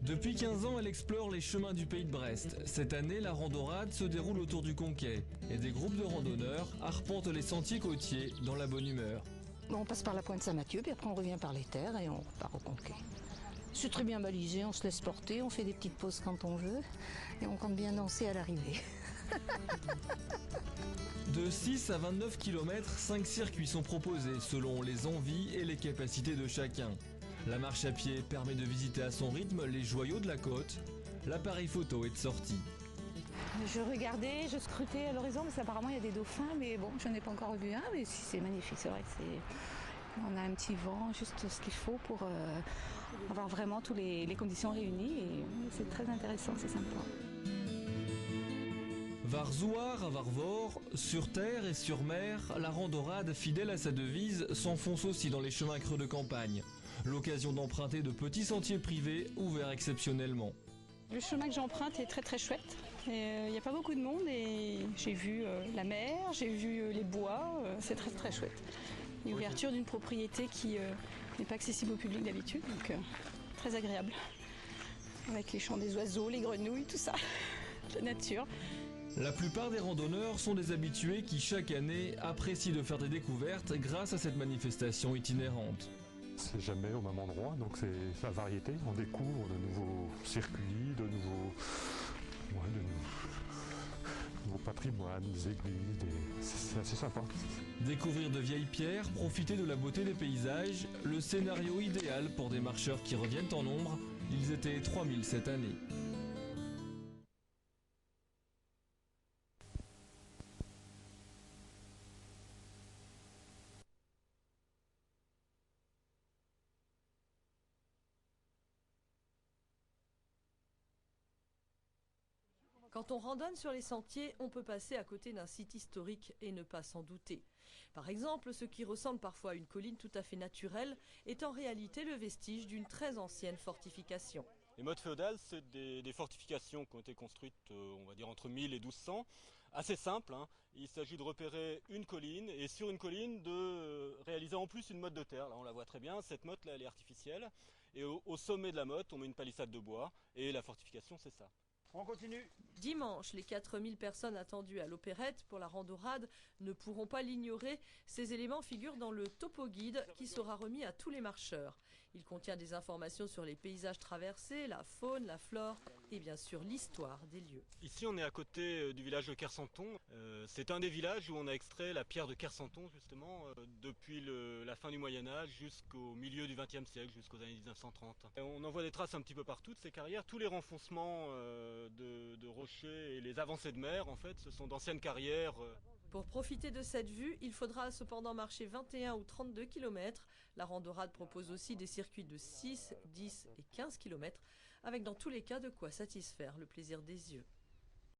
Depuis 15 ans, elle explore les chemins du pays de Brest. Cette année, la randorade se déroule autour du Conquet et des groupes de randonneurs arpentent les sentiers côtiers dans la bonne humeur. On passe par la pointe Saint-Mathieu, puis après on revient par les terres et on repart au Conquet. C'est très bien balisé, on se laisse porter, on fait des petites pauses quand on veut et on compte bien danser à l'arrivée. De 6 à 29 km, 5 circuits sont proposés selon les envies et les capacités de chacun. La marche à pied permet de visiter à son rythme les joyaux de la côte. L'appareil photo est de sortie. Je regardais, je scrutais à l'horizon parce qu'apparemment il y a des dauphins, mais bon, je n'en ai pas encore vu un, mais c'est magnifique, c'est vrai. On a un petit vent, juste ce qu'il faut pour avoir vraiment toutes les conditions réunies et c'est très intéressant, c'est sympa. Varzouar à Varvor, sur terre et sur mer, la randorade, fidèle à sa devise, s'enfonce aussi dans les chemins creux de campagne. L'occasion d'emprunter de petits sentiers privés ouverts exceptionnellement. Le chemin que j'emprunte est très très chouette. Il n'y a pas beaucoup de monde et j'ai vu la mer, j'ai vu les bois, c'est très très chouette. L'ouverture d'une propriété qui n'est pas accessible au public d'habitude, donc très agréable. Avec les chants des oiseaux, les grenouilles, tout ça, la nature. La plupart des randonneurs sont des habitués qui, chaque année, apprécient de faire des découvertes grâce à cette manifestation itinérante. C'est jamais au même endroit, donc c'est la variété. On découvre de nouveaux circuits, de nouveaux patrimoines, des églises, c'est assez sympa. Découvrir de vieilles pierres, profiter de la beauté des paysages, le scénario idéal pour des marcheurs qui reviennent en nombre. Ils étaient 3000 cette année. Quand on randonne sur les sentiers, on peut passer à côté d'un site historique et ne pas s'en douter. Par exemple, ce qui ressemble parfois à une colline tout à fait naturelle est en réalité le vestige d'une très ancienne fortification. Les mottes féodales, c'est des fortifications qui ont été construites, on va dire, entre 1000 et 1200. Assez simple, hein. Il s'agit de repérer une colline et sur une colline de réaliser en plus une motte de terre. Là, on la voit très bien, cette motte là, elle est artificielle. Et au sommet de la motte, on met une palissade de bois et la fortification, c'est ça. On continue. Dimanche, les 4000 personnes attendues à l'opérette pour la randorade ne pourront pas l'ignorer. Ces éléments figurent dans le topo guide qui sera remis à tous les marcheurs. Il contient des informations sur les paysages traversés, la faune, la flore et bien sûr l'histoire des lieux. Ici, on est à côté du village de Kersanton. C'est un des villages où on a extrait la pierre de Kersanton justement depuis la fin du Moyen-Âge jusqu'au milieu du XXe siècle, jusqu'aux années 1930. On en voit des traces un petit peu partout de ces carrières. Tous les renfoncements de rochers et les avancées de mer, en fait, ce sont d'anciennes carrières. Pour profiter de cette vue, il faudra cependant marcher 21 ou 32 km. La randorade propose aussi des circuits de 6, 10 et 15 km, avec dans tous les cas de quoi satisfaire le plaisir des yeux.